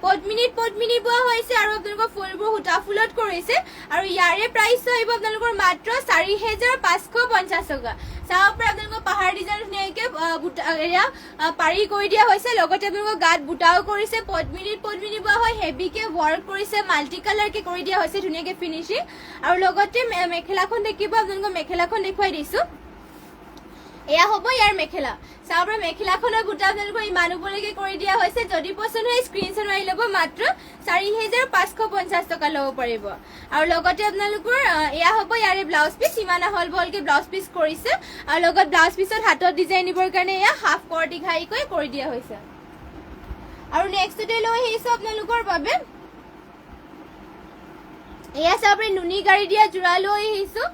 পদ্মিনী বোৱা হৈছে আৰু আপোনালোকৰ ফুলবোৰ সূতা ফুলত কৰিছে আৰু ইয়াৰে প্ৰাইচ আহিব আপোনালোকৰ মাত্ৰ 4,550 টকা চাব পাৰে আপোনালোকৰ পাহাৰ ডিজাইন ধুনীয়াকে পাৰি কৰি দিয়া হৈছে লগতে আপোনালোকৰ গাত বুটাও কৰিছে পদ্মিনী বোৱা হয় হেভিকে ৱৰ্ক কৰিছে মাল্টি কালাৰকে কৰি দিয়া হৈছে ধুনীয়াকে ফিনিচিং আৰু লগতে মেখেলাখন থাকিব আপোনালোকৰ মেখেলাখন দেখুৱাই দিছো এয়া হ'ব ইয়াৰ মেখেলা চাব পাৰে মেখেলাখনৰ বুটা আপোনালোকৰ ইমান ওপৰলৈকে কৰি দিয়া হৈছে যদি পচন্দ হয় স্ক্ৰীনশ্বট মাৰি ল'ব মাত্ৰ 4,550 টকা ল'ব পাৰিব আৰু লগতে আপোনালোকৰ এয়া হ'ব ইয়াৰে ব্লাউজ পিচ ইমান আহল বহলকে ব্লাউজ পিচ কৰিছে আৰু লগত ব্লাউজ পিচত হাতত ডিজাইন দিবৰ কাৰণে এয়া হাফ কৰটি ঘাইকৈ কৰি দিয়া হৈছে আৰু নেক্সটতে লৈ আহিছো আপোনালোকৰ বাবে এয়া চাব পাৰে নুনি গাড়ী দিয়া যোৰা লৈ আহিছো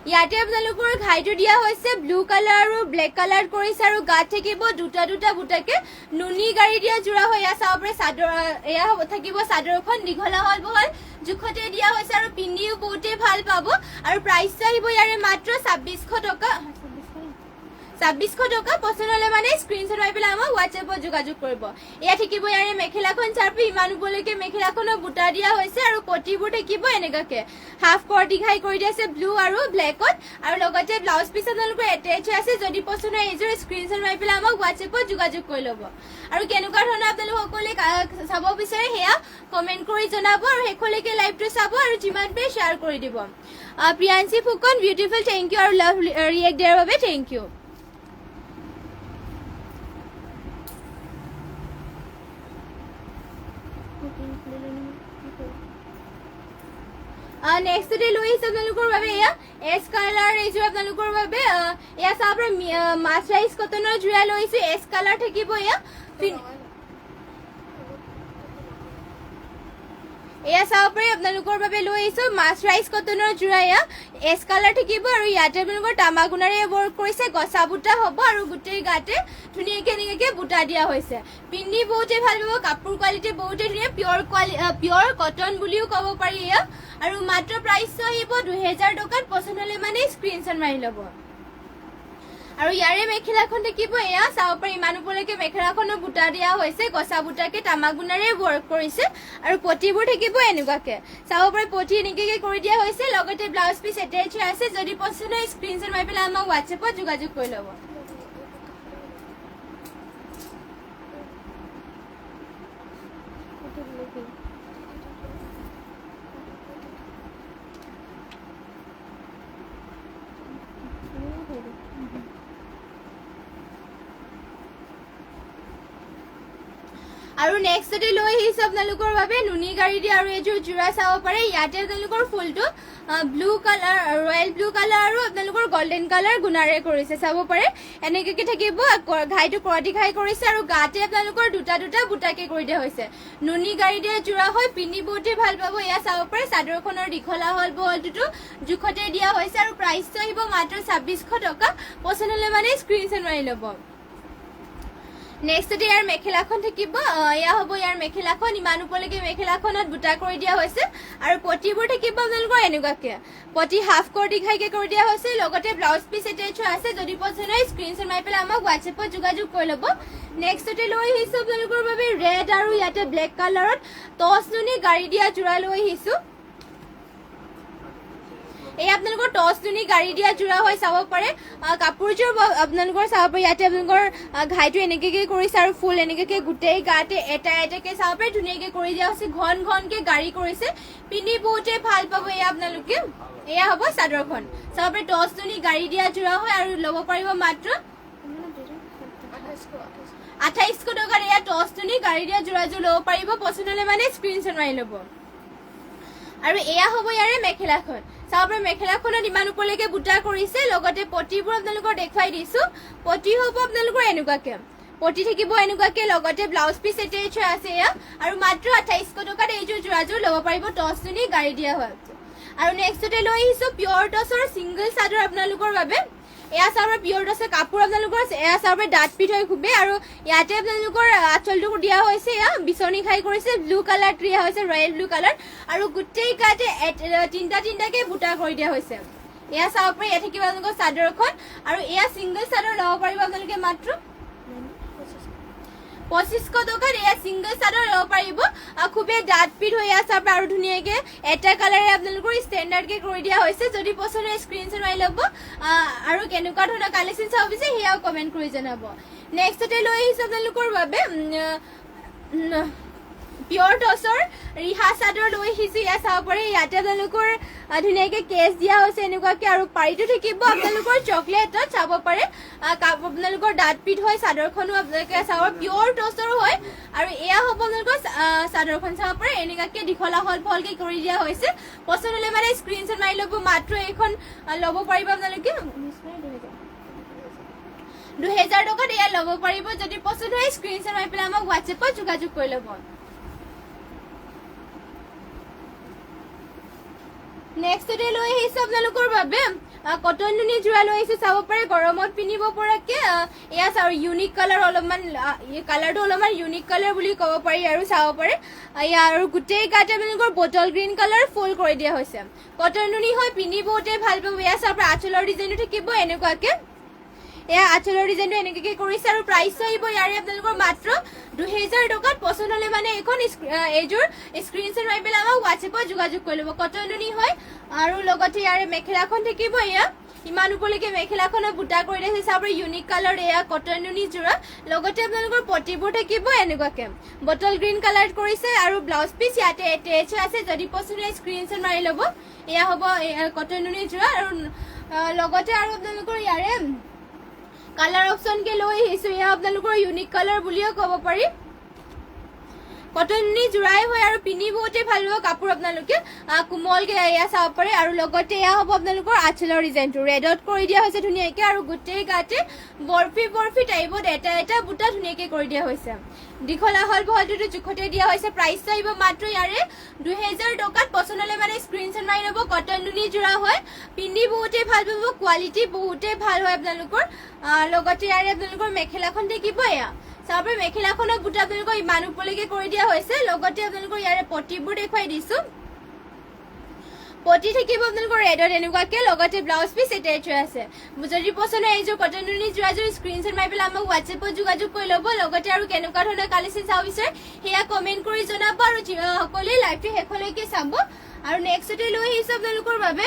ইয়াতে আপোনালোকৰ ঘাইটো দিয়া হৈছে ব্লু কালাৰ আৰু ব্লেক কালাৰ কৰিছে আৰু গাত থাকিব দুটা বুটাকে নুনি গাড়ী দিয়া যোৰা হয় এয়া চাব পাৰে চাদৰ এয়া থাকিব চাদৰখন দীঘলা হল বহল জোখতে দিয়া হৈছে আৰু পিন্ধিও বহুতেই ভাল পাব আৰু প্ৰাইচ আহিব ইয়াৰে মাত্ৰ 2,600 টকা 2,600 টকা পচন্দ হলে মানে স্ক্ৰীনশ্বট মাৰি পেলাই আমাক হোৱাটছএপত যোগাযোগ কৰিব এয়া থাকিব ইয়াৰে মেখেলাখন চাৰ্পি ইমান ওপৰলৈকে মেখেলাখনৰ বুটা দিয়া হৈছে আৰু পটিবোৰ থাকিব এনেকুৱাকে হাফ কৰটি ঘাই কৰি দিয়া আছে ব্লু আৰু ব্লেকত আৰু লগতে ব্লাউজ পিচ আপোনালোকৰ এটেচ হৈ আছে যদি পচন্দ হয় এইযোৰ স্ক্ৰীনশ্বট মাৰি পেলাই আমাক হোৱাটছএপত যোগাযোগ কৰি ল'ব আৰু কেনেকুৱা ধৰণৰ আপোনালোক সকলোৱে চাব বিচাৰে সেয়া কমেণ্ট কৰি জনাব আৰু শেষলৈকে লাইভটো চাব আৰু যিমান পাৰে শ্বেয়াৰ কৰি দিব Priyanshi Phukan beautiful thank you আৰু লাভ ৰিয়েক্ট দিয়াৰ বাবে থেংক ইউ নেক্সটতে লৈ আহিছো আপোনালোকৰ বাবে এয়া এছ কালাৰ এইযোৰ আপোনালোকৰ বাবে এয়া চাব পাৰে মাছৰাইজ কটনৰ যোৰা লৈ আহিছো এছ কালাৰ থাকিব এয়া এয়া চাব পাৰে আপোনালোকৰ বাবে লৈ আহিছো মাছৰাইজ কটনৰ যোৰা এয়া এছ কালাৰ থাকিব আৰু ইয়াতে আপোনালোকৰ তামাগুণাৰে ৱৰ্ক কৰিছে গছা বুটা হ'ব আৰু গোটেই গাতে ধুনীয়াকে এনেকে বুটা দিয়া হৈছে পিন্ধি বহুতে ভাল পাব কাপোৰ কোৱালিটি বহুতে ধুনীয়া পিয়ৰ কটন বুলিও ক'ব পাৰি এয়া আৰু মাত্ৰ প্ৰাইচ আহিব 2,000 টকাত পচন্দ হলে মানে স্ক্ৰীনশ্বট মাৰি ল'ব আৰু ইয়াৰে মেখেলাখন থাকিব এয়া চাব পাৰি ইমান ওপৰলৈকে মেখেলাখনৰ বুটা দিয়া হৈছে গছা বুটাকে তামাগুণাৰে ৱৰ্ক কৰিছে আৰু পটিবোৰ থাকিব এনেকুৱাকে চাব পাৰি পটি এনেকে কৰি দিয়া হৈছে লগতে ব্লাউজ পিচ এটেচ হৈ আছে যদি পচন্দ হয় স্ক্ৰীনশ্বট মাৰি পেলাই আমাক হোৱাটছএপত যোগাযোগ কৰি ল'ব আৰু নেক্সটতে লৈ আহিছো আপোনালোকৰ বাবে নুনি গাড়ী দি আৰু এযোৰ জোৰা চাব পাৰে ইয়াতে আপোনালোকৰ ফুলটো blue colour royal blue colour আৰু আপোনালোকৰ গোল্ডেন কালাৰ গুণাৰে কৰিছে চাব পাৰে এনেকৈ থাকিব ঘাইটো কৰতি ঘাই কৰিছে আৰু গাতে আপোনালোকৰ দুটা বুটাকে কৰি দিয়া হৈছে নুনি গাড়ী দিয়া জোৰা হয় পিন্ধি বহুতে ভাল পাব এয়া চাব পাৰে চাদৰখনৰ দীঘলা হল বহলটো জোখতে দিয়া হৈছে আৰু প্ৰাইচটো আহিব মাত্ৰ 2,600 টকা পচন্দ হলে মানে স্ক্ৰীনশ্বট মাৰি ল'ব নেক্সটতে ইয়াৰ মেখেলাখন থাকিব এয়া হ'ব ইয়াৰ মেখেলাখন ইমান ওপৰলৈকে মেখেলাখনত বুটা কৰি দিয়া হৈছে আৰু পটিবোৰ থাকিব আপোনালোকৰ এনেকুৱাকে পটি হাফ কৰ দীঘাইকে কৰি দিয়া হৈছে লগতে ব্লাউজ পিচ এটেচ আছে যদি পছন্দ হয় স্ক্ৰীনশ্বট মাৰি পেলাই আমাক হোৱাটছএপত যোগাযোগ কৰি ল'ব নেক্সটতে লৈ আহিছোঁ আপোনালোকৰ বাবে ৰেড আৰু ইয়াতে ব্লেক কালাৰত টচ নুনি গাড়ী দিয়া যোৰা লৈ আহিছোঁ এই আপোনালোকৰ টচ নুনি গাড়ী দিয়া যোৰা হৈ চাব পাৰে কাপোৰযোৰ আপোনালোকৰ চাব পাৰে ইয়াতে আপোনালোকৰ ঘাইটো এনেকৈ কৰিছে আৰু ফুল এনেকৈ গোটেই গাতে এটা এটাকৈ চাব পাৰে ধুনীয়াকৈ কৰি দিয়া হৈছে ঘন ঘনকৈ গাড়ী কৰিছে পিন্ধি বহুতে ভাল পাব এয়া আপোনালোকে এয়া হ'ব চাদৰখন চাব পাৰে টচ নুনি গাড়ী দিয়া যোৰা হয় আৰু ল'ব পাৰিব মাত্ৰ 2800 টকাত এয়া টচ নুনি গাড়ী দিয়া যোৰাযোৰ ল'ব পাৰিব পছন্দ হ'লে মানে স্ক্ৰীনশ্বট মাৰি ল'ব আৰু এয়া হ'ব ইয়াৰে মেখেলাখন চাব পাৰে মেখেলাখনত ইমান ওপৰলৈকে বুটা কৰিছে লগতে পটিবোৰ আপোনালোকৰ দেখুৱাই দিছোঁ পটি হ'ব আপোনালোকৰ এনেকুৱাকে পটি থাকিব এনেকুৱাকে লগতে ব্লাউজ পিচ এটেচ হৈ আছে এয়া আৰু মাত্ৰ 2800 টকাত এইযোৰ যোৰাযোৰ ল'ব পাৰিব টচ নুনি গাড়ী দিয়া হয় আৰু নেক্সটতে লৈ আহিছোঁ পিয়ৰ টচৰ ছিংগল চাদৰ আপোনালোকৰ বাবে এয়া চাব পিয়ৰ টচৰ কাপোৰ আপোনালোকৰ এয়া চাব ডাঠ পিঠ হৈ খুবেই আৰু ইয়াতে আপোনালোকৰ আঁচলটো দিয়া হৈছে এয়া বিচনী খাই কৰিছে ব্লু কালাৰ দিয়া হৈছে ৰয়েল ব্লু কালাৰ আৰু গোটেই গাতে তিনিটাকে বুটা কৰি দিয়া হৈছে এয়া চাব পাৰে ইয়াত থাকিব আপোনালোকৰ চাদৰখন আৰু এয়া ছিংগল চাদৰ ল'ব পাৰিব আপোনালোকে মাত্ৰ 2500 টকাত এয়া ছিংগল চাদৰ ল'ব পাৰিব খুবেই ডাঠ পিঠ হৈ আছে আৰু ধুনীয়াকৈ এটা কালাৰে আপোনালোকৰ ষ্টেণ্ডাৰ্ডকৈ কৰি দিয়া হৈছে যদি পছন্দ হয় স্ক্ৰীনশ্বট মাৰি ল'ব আৰু কেনেকুৱা ধৰণৰ কালেকশ্যন চাব বিচাৰে সেয়াও কমেণ্ট কৰি জনাব নেক্সটতে লৈ আহিছোঁ আপোনালোকৰ বাবে পিয়ৰ টচৰ ৰিহা চাদৰ লৈ আহিছোঁ ইয়াত চাব পাৰে ইয়াতে আপোনালোকৰ ধুনীয়াকৈ কেচ দিয়া হৈছে এনেকুৱাকৈ আৰু পাৰিটো থাকিব আপোনালোকৰ চকলেটত চাব পাৰে আপোনালোকৰ ডাঠ পিঠ হয় চাদৰখনো আপোনালোকে চাব পিয়ৰ টচৰ হয় আৰু এয়া হ'ব আপোনালোকৰ চাদৰখন চাব পাৰে এনেকুৱাকৈ দীঘলা হল ফলকৈ কৰি দিয়া হৈছে পছন্দ হ'লে মানে স্ক্ৰীনশ্বট মাৰি ল'ব মাত্ৰ এইখন ল'ব পাৰিব আপোনালোকে 2000 টকাত এয়া ল'ব পাৰিব যদি পছন্দ হয় স্ক্ৰীনশ্বট মাৰি পেলাই আমাক হোৱাটছএপত যোগাযোগ কৰি ল'ব নেক্সটতে লৈ আহিছোঁ আপোনালোকৰ বাবে কটন নুনি যোৰা লৈ আহিছোঁ চাব পাৰে গৰমত পিন্ধিব পৰাকৈ এয়া চাব ইউনিক কালাৰ অলপমান কালাৰটো অলপমান ইউনিক কালাৰ বুলি ক'ব পাৰি আৰু চাব পাৰে এয়া আৰু গোটেই গাতে আপোনালোকৰ বটল গ্ৰীণ কালাৰ ফুল কৰি দিয়া হৈছে কটন নুনি হয় পিন্ধি বহুতে ভাল পাব এয়া চাব পাৰে আঁচলৰ ডিজাইনটো থাকিব এনেকুৱাকৈ এয়া আঁচলৰ ডিজাইনটো এনেকুৱাকৈ কৰিছে আৰু প্ৰাইচ আহিব ইয়াৰে আপোনালোকৰ মাত্ৰ 2000 টকাত পছন্দ হ'লে মানে এইযোৰ স্ক্ৰীনশ্বট মাৰি পেলাই আমাক হোৱাটছএপত যোগাযোগ কৰি ল'ব কটন নুনি হয় আৰু লগতে ইয়াৰে মেখেলাখন থাকিব এয়া ইমান ওপৰলৈকে মেখেলাখনত বুটা কৰি দিছে চাব ইউনিক কালাৰ এয়া কটন নুনি যোৰা লগতে আপোনালোকৰ পটিবোৰ থাকিব এনেকুৱাকৈ বটল গ্ৰীণ কালাৰ কৰিছে আৰু ব্লাউজ পিচ ইয়াতে এটেচ আছে যদি পছন্দ হয় স্ক্ৰীনশ্বট মাৰি ল'ব এয়া হ'ব কটন নুনি যোৰা আৰু লগতে আৰু আপোনালোকৰ ইয়াৰে কালাৰ অপশ্যনকে লৈ আহিছোঁ এয়া আপোনালোকৰ ইউনিক কালাৰ বুলিও ক'ব পাৰি কটন নুনি যোৰাই হয় আৰু পিন্ধি বহুতে ভাল পাব কাপোৰ আপোনালোকে কোমলকৈ এয়া চাব পাৰে আৰু লগতে এয়া হ'ব আপোনালোকৰ আঁচলৰ ডিজাইনটো ৰেডত কৰি দিয়া হৈছে ধুনীয়াকৈ আৰু গোটেই গাতে বৰফি টাইপত এটা বুটা ধুনীয়াকৈ কৰি দিয়া হৈছে দীঘলা হল বহলটোতো জোখতে দিয়া হৈছে প্ৰাইচটো আহিব মাত্ৰ ইয়াৰে 2000 টকাত পছন্দ হ'লে মানে স্ক্ৰীনশ্বট মাৰি ল'ব কটন নুনি যোৰা হয় পিন্ধি বহুতে ভাল পাব কোৱালিটি বহুতে ভাল হয় আপোনালোকৰ লগতে ইয়াৰে আপোনালোকৰ মেখেলাখন থাকিব এয়া চাব পাৰে মেখেলাখনৰ বুটা আপোনালোকৰ ইমান ওপৰলৈকে কৰি দিয়া হৈছে লগতে আপোনালোকৰ ইয়াৰে পটিবোৰ দেখুৱাই দিছোঁ পটি থাকিব আপোনালোকৰ ৰেডত এনেকুৱাকৈ লগতে ব্লাউজ পিচ এটেচ হৈ আছে যদি পছন্দ হয় এইযোৰ কটন নুনি যোৰাযোৰ স্ক্ৰীনশ্বট মাৰি পেলাই আমাক হোৱাটছএপত যোগাযোগ কৰি ল'ব লগতে আৰু কেনেকুৱা ধৰণৰ কালেকশ্যন চাব বিচাৰে সেয়া কমেণ্ট কৰি জনাব আৰু সকলোৱে লাইভটো শেষলৈকে চাব আৰু নেক্সটতে লৈ আহিছোঁ আপোনালোকৰ বাবে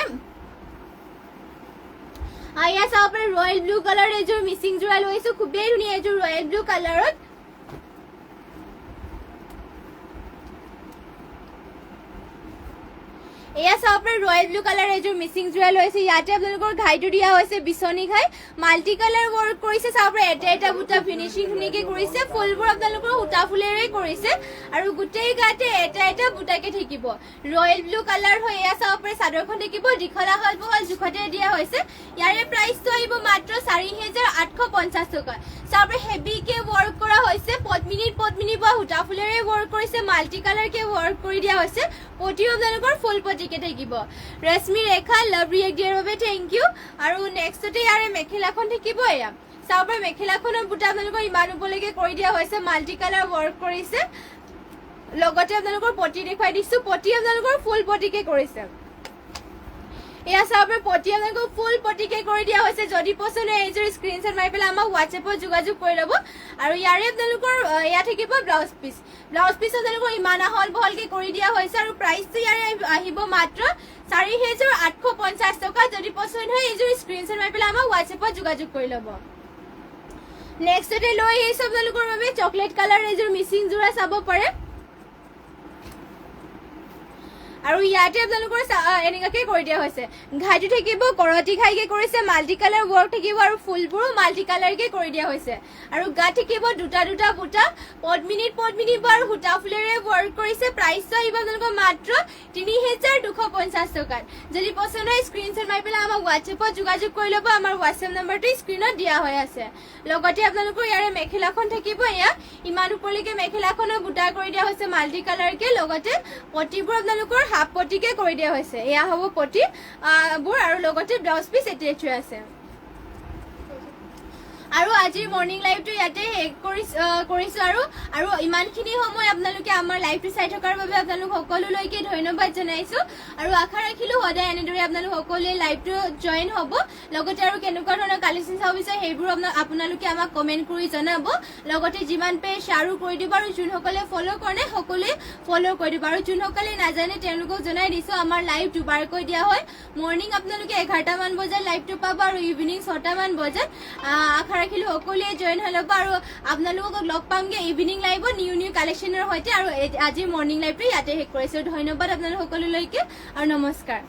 এয়া চাব পাৰে ৰয়েল ব্লু কালাৰ এযোৰ মিচিং যোৰা লৈ আহিছোঁ খুবেই ধুনীয়া এযোৰ ৰয়েল ব্লু কালাৰত এয়া চাব পাৰে ৰয়েল ব্লু কালাৰ এযোৰ মিচিং যোৰা লৈ আহিছে ইয়াতে আপোনালোকৰ ঘাইটো দিয়া হৈছে বিচনী ঘাই মাল্টি কালাৰ ৱৰ্ক কৰিছে চাব পাৰে এটা বুটা ফিনিচিং ধুনীয়াকৈ কৰিছে ফুলবোৰ আপোনালোকৰ সূতা ফুলেৰে কৰিছে আৰু গোটেই গাতে এটা বুটাকে থাকিব ৰয়েল ব্লু কালাৰ হয় এয়া চাব পাৰে চাদৰখন থাকিব দীঘলা হল বহল জোখতে দিয়া হৈছে ইয়াৰে প্ৰাইচটো আহিব মাত্ৰ 4850 টকা চাব পাৰে হেভিকে ৱৰ্ক কৰা হৈছে পদ্মিনী বা সূতা ফুলেৰে ৱৰ্ক কৰিছে মাল্টি কালাৰকে ৱৰ্ক কৰি দিয়া হৈছে পটিও আপোনালোকৰ ফুল পটিকে থাকিব ৰশ্মি ৰেখা লাভ ৰিয়েক্ট দিয়াৰ বাবে থেংক ইউ আৰু নেক্সটতে ইয়াৰে মেখেলাখন থাকিব এয়া চাব পাৰে মেখেলাখনৰ বুটা আপোনালোকৰ ইমান ওপৰলৈকে কৰি দিয়া হৈছে, মাল্টি কালাৰ ৱৰ্ক কৰিছে। লগতে আপোনালোকৰ পটি দেখুৱাই দিছো, পটি আপোনালোকৰ ফুল পটিকে কৰিছে। এয়া চাব পাৰে পটি আপোনালোকৰ ফুল পটিকে কৰি দিয়া হৈছে। যদি পচন্দ হয় এইযোৰ স্ক্ৰীনশ্বট মাৰি পেলাই আমাক হোৱাটছএপত যোগাযোগ কৰি ল'ব। আৰু ইয়াৰে আপোনালোকৰ এয়া থাকিব ব্লাউজ পিচ। ব্লাউজ পিচ আপোনালোকৰ ইমান আহল বহলকে কৰি দিয়া হৈছে আৰু প্ৰাইচটো ইয়াৰে আহিব মাত্ৰ 4,850 টকা। যদি পচন্দ হয় এইযোৰ স্ক্ৰীনশ্বট মাৰি পেলাই আমাক হোৱাটছএপত যোগাযোগ কৰি ল'ব। নেক্সটতে লৈ আহিছো আপোনালোকৰ বাবে চকলেট কালাৰ এইযোৰ মিচিং যোৰা চাব পাৰে। আৰু ইয়াতে আপোনালোকৰ এনেকুৱাকে কৰি দিয়া হৈছে। ঘাইটো থাকিব কৰতি ঘাইকে কৰিছে, মাল্টি কালাৰ ৱৰ্ক থাকিব আৰু ফুলবোৰো মাল্টি কালাৰকে কৰি দিয়া হৈছে। আৰু গাত থাকিব দুটা দুটা বুটা, পদ্মিনীত পদ্মিনী আৰু সূতা ফুলেৰে ৱৰ্ক কৰিছে। প্ৰাইচটো আহিব আপোনালোকৰ মাত্ৰ 3,250 টকাত। যদি পচন্দ হয় স্ক্ৰীনশ্বট মাৰি পেলাই আমাক হোৱাটছএপত যোগাযোগ কৰি ল'ব। আমাৰ হোৱাটছএপ নম্বৰটো স্ক্ৰীনত দিয়া হৈ আছে। লগতে আপোনালোকৰ ইয়াৰে মেখেলাখন থাকিব, এয়া ইমান ওপৰলৈকে মেখেলাখনৰ বুটা কৰি দিয়া হৈছে মাল্টি কালাৰকে। লগতে পটিবোৰ আপোনালোকৰ হাফ পটিকে কৰি দিয়া হৈছে। এয়া হ'ব পটি বোৰ আৰু লগতে ব্লাউজ পিচ এটেচ হৈ আছে। আৰু আজিৰ মৰ্ণিং লাইভটো ইয়াতে শেষ কৰিছো। আৰু ইমানখিনি সময় আপোনালোকে আমাৰ লাইভটো চাই থকাৰ বাবে আপোনালোক সকলোলৈকে ধন্যবাদ জনাইছো। আৰু আশা ৰাখিলো সদায় এনেদৰে আপোনালোক সকলোৱে লাইভটো জইন হ'ব। লগতে আৰু কেনেকুৱা ধৰণৰ কালেকশ্যন চাব বিচাৰে সেইবোৰ আপোনালোকে আমাক কমেণ্ট কৰি জনাব। লগতে যিমান পাৰে শ্বেয়াৰো কৰি দিব আৰু যোনসকলে ফ'ল' কৰা নাই সকলোৱে ফ'ল' কৰি দিব। আৰু যোনসকলে নাজানে তেওঁলোকক জনাই দিছো আমাৰ লাইভ দুবাৰকৈ দিয়া হয়। মৰ্ণিং আপোনালোকে 11টামান বজাত লাইভটো পাব আৰু ইভিনিং 6টামান বজাত। আশা ৰাখিলো সকলোৱে জইন হৈ ল'ব আৰু আপোনালোকক লগ পামগে ইভিনিং লাইভত নিউ কালেকশ্যনৰ সৈতে। আৰু আজিৰ মৰ্ণিং লাইভটো ইয়াতে শেষ কৰিছো। ধন্যবাদ আপোনালোক সকলোলৈকে আৰু নমস্কাৰ।